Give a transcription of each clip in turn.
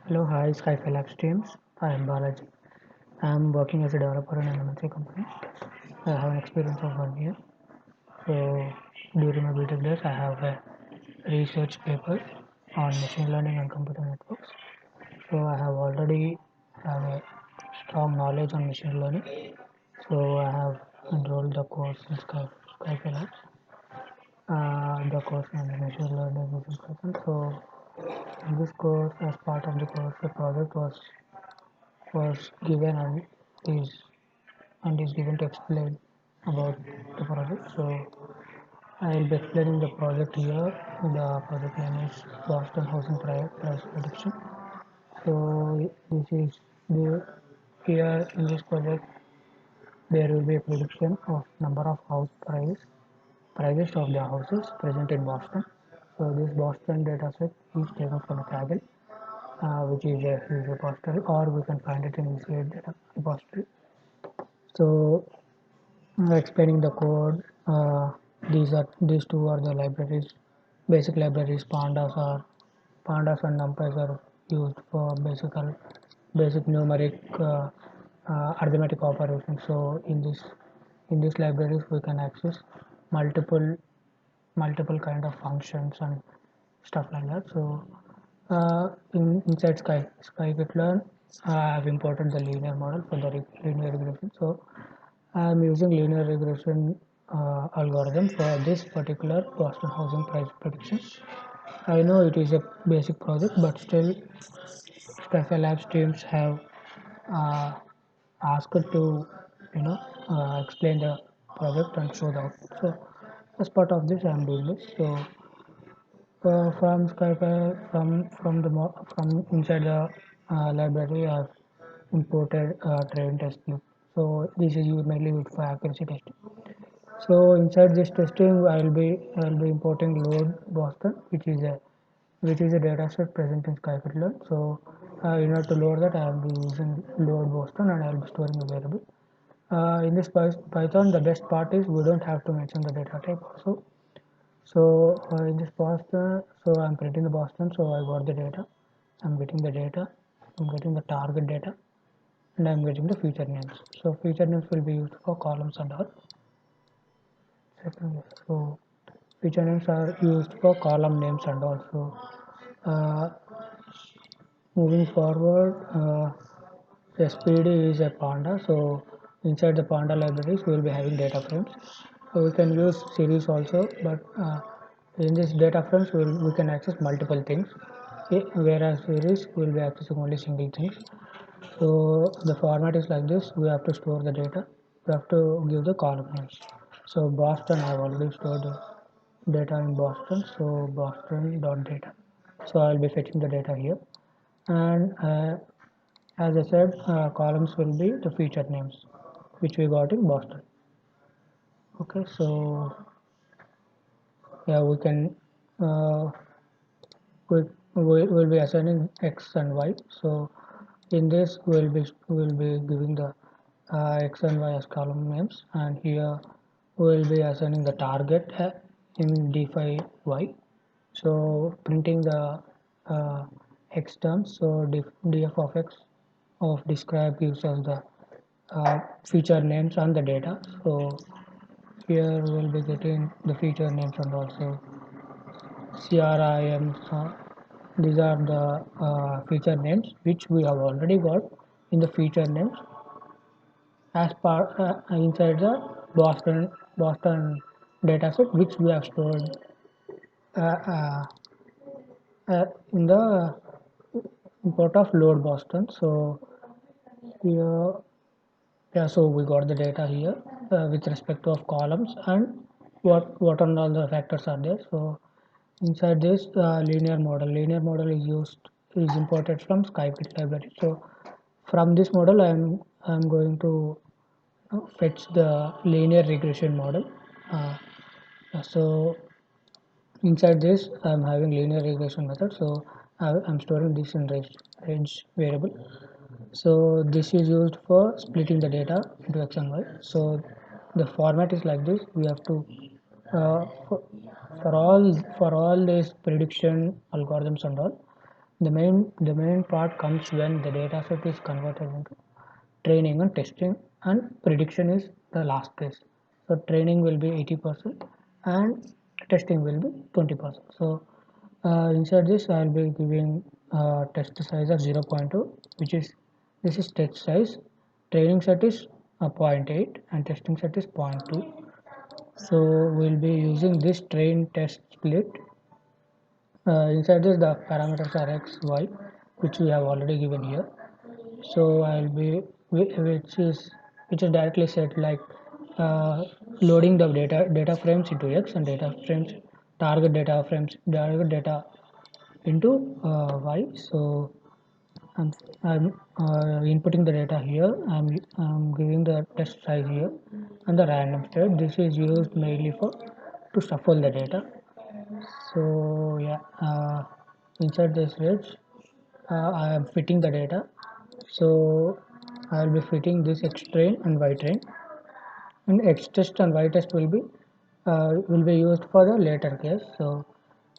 Hello, hi, Skyfall Labs teams. I am Balaji. I am working as a developer in an MNC company. I have an experience of 1 year. So during my BTech days, I have a research paper on machine learning and computer networks. So I have already have a strong knowledge on machine learning. So I have enrolled the course in Skyfall Labs. The course on machine learning is in Python. So in this course, as part of the course, the project was given is is given to explain about the project. So I will be explaining the project here. The project name is Boston Housing Price Prediction. So this is the here in this project there will be a prediction of number of prices of the houses present in Boston. So this Boston data set is taken from a Kaggle, which is a huge repository, or we can find it in ECA data repository. So explaining the code, these two are the libraries, basic libraries. Pandas and numpys are used for basic numeric arithmetic operations. So in these libraries we can access multiple multiple kind of functions and stuff like that. So inside scikit-learn, I have imported the linear model for the linear regression. So I am using linear regression algorithm for this particular Boston housing price prediction. I know it is a basic project, but still, Skyfall Labs teams have uh, asked to, you know, explain the project and show the output. So, as part of this, I am doing this. So, from Skype, from inside the library, I've imported train test loop. So this is mainly used for accuracy testing. So inside this testing, I will be importing load Boston, which is a data set present in scikit-learn. So in order to load that, I will be using load Boston, and I will be storing a variable. In this Python, the best part is we don't have to mention the data type also. So in this Boston, so I'm creating the Boston. So I got the data. I'm getting the data. I'm getting the target data, and I'm getting the feature names. So feature names will be used for columns and all. Second, so feature names are used for column names and also moving forward. SPD is a panda, so inside the panda libraries we will be having data frames. So we can use series also, but in this data frames we can access multiple things. Whereas series we will be accessing only single things. So the format is like this. We have to store the data. We have to give the column names. So Boston, I have already stored the data in Boston. So Boston dot data. So I will be fetching the data here, and as I said, columns will be the feature names, which we got in Boston. Okay, so yeah, we can uh, we will be assigning x and y. So in this we will be giving the x and y as column names, and here we will be assigning the target in d5 y. So printing the x terms. So df of x of describe gives us the feature names and the data. So here we'll be getting the feature names and also CRIM. These are the feature names which we have already got in the feature names as part inside the Boston dataset, which we have stored uh, uh, in the import of load Boston. So here, yeah, so we got the data here with respect to of columns and what and all the factors are there. So inside this linear model is imported from scikit library. So from this model I'm going to fetch the linear regression model. uh, so inside this I'm having linear regression method. So I'm storing this in range variable. So this is used for splitting the data into x and y. So the format is like this. We have to uh, for, for all these prediction algorithms and all, The main part comes when the data set is converted into training and testing, and prediction is the last case. So training will be 80% and testing will be 20%. So inside this I will be giving test size of 0.2, which is this is test size. Training set is zero point 0.8 and testing set is zero point 0.2. So we'll be using this train test split. Inside this the parameters are x, y, which we have already given here. So I'll be which is directly set like loading the data frames into x and data frames target data into y. So I'm inputting the data here. I'm giving the test size here and the random state. This is used mainly for to shuffle the data. So yeah, inside this range I am fitting the data. So I will be fitting this x train and y train, and x test and y test will be used for the later case. So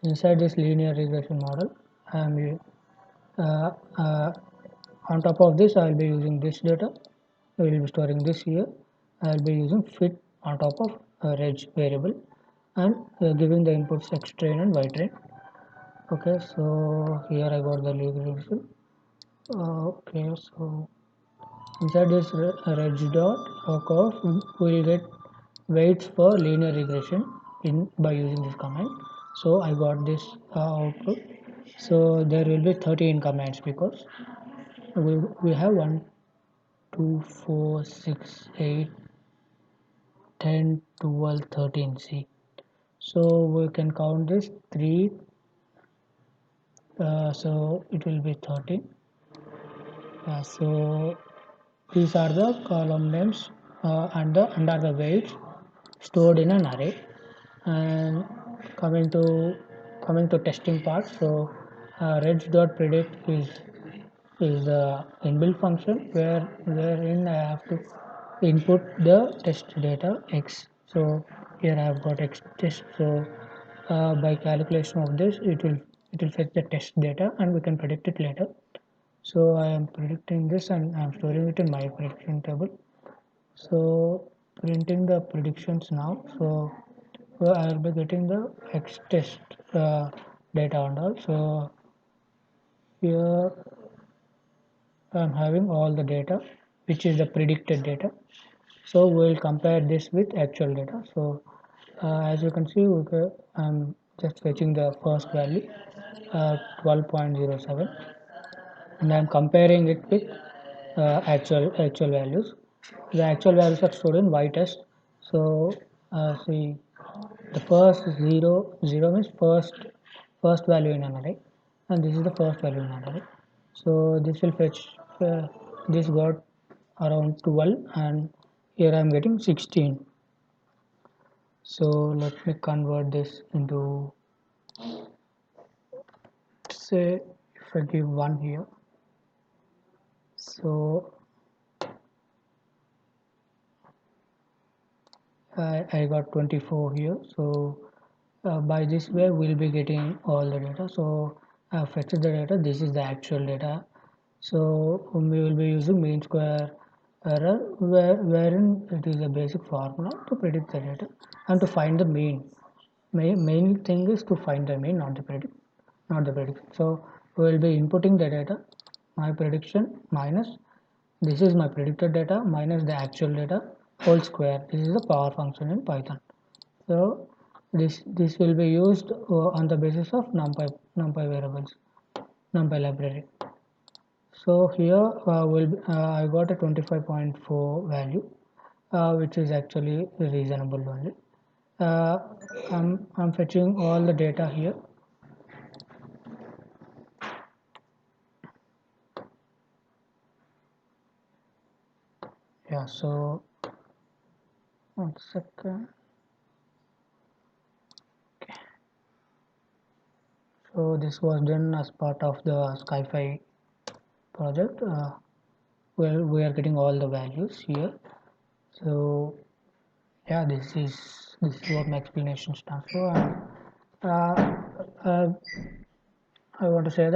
inside this linear regression model, I am uh, uh, on top of this I will be using this data. I will be storing this here. I will be using fit on top of reg variable and giving the inputs x train and y train. Okay, so here I got the regression. Okay, so inside this reg dot curve, we will get weights for linear regression in by using this command. So I got this output. So there will be 13 commands because we have 1, 2, 4, 6, 8, 10, 12, 13. See, so we can count this 3. So it will be 13. So these are the column names and the under the weights stored in an array. And coming to testing part, so reg.predict is the inbuilt function wherein I have to input the test data x. So here I have got x test. So by calculation of this, it will fetch the test data and we can predict it later. So I am predicting this and I am storing it in my prediction table. So printing the predictions now. So I will be getting the x test data and all. So here I am having all the data, which is the predicted data. So we will compare this with actual data. So as you can see, I'm just fetching the first value, 12.07, and I'm comparing it with actual values. The actual values are stored in y test. So see, the first zero means first value in an array, and this is the first value in an array. So this will fetch this got around 12, and here I am getting 16. So let me convert this into, say, if I give 1 here. So I got 24 here. So by this way we'll be getting all the data. So I have fetched the data. This is the actual data. So we will be using mean square error, wherein it is a basic formula to predict the data and to find the mean. Main thing is to find the mean, not the prediction. So we will be inputting the data, my prediction minus this is my predicted data minus the actual data whole square. This is the power function in Python. So this will be used on the basis of numpy variables, numpy library. So here I got a 25.4 value, which is actually reasonable only. Uh, I'm fetching all the data here. Yeah, so 1 second. Okay. So this was done as part of the SkyFi project. Where we are getting all the values here. So yeah, this is what my explanation stands for. And, uh, I want to say that